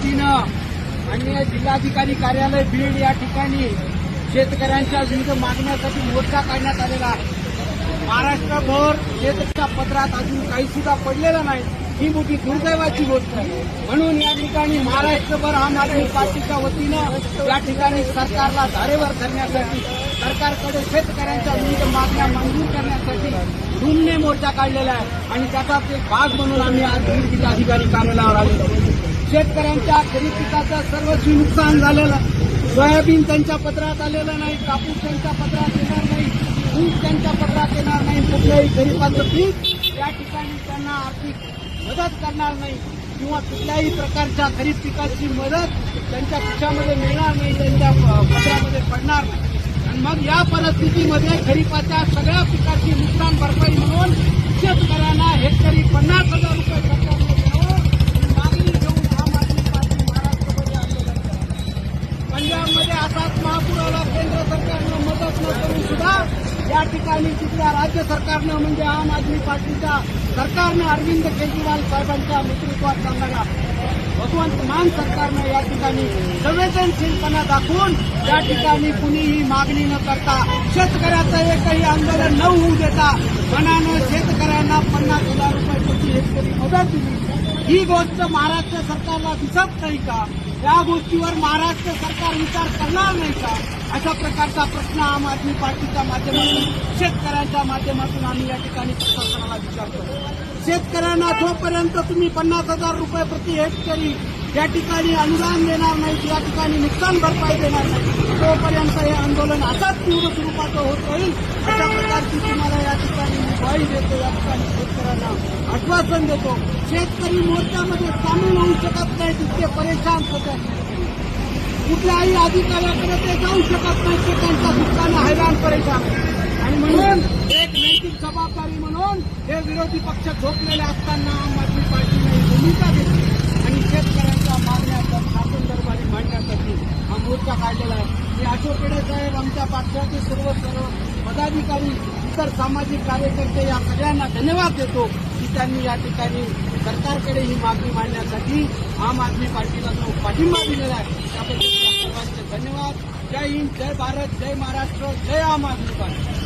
वतीनं माननीय जिल्हाधिकारी कार्यालय बीड या ठिकाणी शेतकऱ्यांच्या विविध मागण्यासाठी मोर्चा काढण्यात आलेला आहे। महाराष्ट्रभर शेतकऱ्यांच्या पदरात अजून काही सुद्धा पडलेलं नाही, ही मोठी दुर्दैवाची गोष्ट आहे। म्हणून या ठिकाणी महाराष्ट्रभर आम आदमी पार्टीच्या वतीनं या ठिकाणी सरकारला धारेवर धरण्यासाठी, सरकारकडे शेतकऱ्यांच्या विविध मागण्या मंजूर करण्यासाठी धूमने मोर्चा काढलेला आहे आणि त्याचाच एक भाग म्हणून आम्ही आज बीड जिल्हाधिकारी कार्यालयावर आलेलो आहोत। शेतकऱ्यांच्या खरीप पिकाचं सर्वस्वी नुकसान झालेलं, सोयाबीन त्यांच्या पदरात आलेलं नाही, कापूस त्यांच्या पदरात येणार नाही, ऊस त्यांच्या पदरात येणार नाही, कुठल्याही खरीपाचं पीक या ठिकाणी त्यांना आर्थिक मदत करणार नाही किंवा कुठल्याही प्रकारच्या खरीप पिकाची मदत त्यांच्या खिशामध्ये मिळणार नाही, त्यांच्या पदरामध्ये पडणार नाही। आणि मग या परिस्थितीमध्ये खरीपाच्या सगळ्या पिकाची नुकसान भरपाई म्हणून शेतकऱ्यांना हेक्टरी 50,000 रुपये सरकारने द्यावं ही मागणी घेऊन आम आदमी पार्टी महाराष्ट्रमध्ये आंदोलन करते। पंजाबमध्ये असाच महापूर आला, केंद्र सरकारनं मदत न करून सुद्धा या ठिकाणी तिथल्या राज्य सरकारनं म्हणजे आम आदमी पार्टीच्या सरकारनं अरविंद केजरीवाल साहेबांच्या नेतृत्वात चालणाऱ्या भगवंत मान सरकारनं या ठिकाणी संवेदनशीलपणा दाखवून या ठिकाणी कुणीही मागणी न करता शेतकऱ्याचं एकही आंदोलन न होऊ देता मनानं शेतकऱ्यांना 50,000 रुपये प्रति हेक्टरी मदत दिली। ही गोष्ट महाराष्ट्र सरकारला दिसत नाही का? या गोष्टीवर महाराष्ट्र सरकार विचार करणार नाही का? अशा प्रकारचा प्रश्न आम आदमी पार्टीच्या माध्यमातून शेतकऱ्यांच्या माध्यमातून आम्ही या ठिकाणी प्रशासनाला विचारतो। शेतकऱ्यांना जोपर्यंत तुम्ही 50,000 रुपये प्रति हेक्टरी या ठिकाणी अनुदान देणार नाही, या ठिकाणी नुकसान भरपाई देणार नाही, तोपर्यंत हे आंदोलन असाच तीव्र स्वरूपाचं होत राहील। अशा प्रकारची तुम्हाला या ठिकाणी मी ग्वाही देतो, या ठिकाणी शेतकऱ्यांना आश्वासन देतो। शेतकरी मोर्चामध्ये सामील होऊ शकत नाही, तितके परेशान होतात, कुठल्याही अधिकाऱ्याकडे ते जाऊ शकत नाही, ते त्यांच्या दुःखानं हैराण परेशान। आणि म्हणून एक नैतिक जबाबदारी म्हणून हे विरोधी पक्ष झोपलेले असताना आम आदमी पार्टीने भूमिका घेतली आणि शेतकऱ्यांच्या मागण्या शासन दरबारी मांडण्यासाठी हा मोर्चा काढलेला आहे। मी अशोक केडे साहेब, आमच्या पक्षाचे सर्व पदाधिकारी, इतर सामाजिक कार्यकर्ते या सगळ्यांना धन्यवाद देतो की त्यांनी या ठिकाणी सरकारकडे ही मागणी मांडण्यासाठी आम आदमी पार्टीला जो पाठिंबा दिलेला आहे त्याबद्दल सर्वांचे धन्यवाद। जय हिंद, जय भारत, जय महाराष्ट्र, जय आम आदमी पार्टी।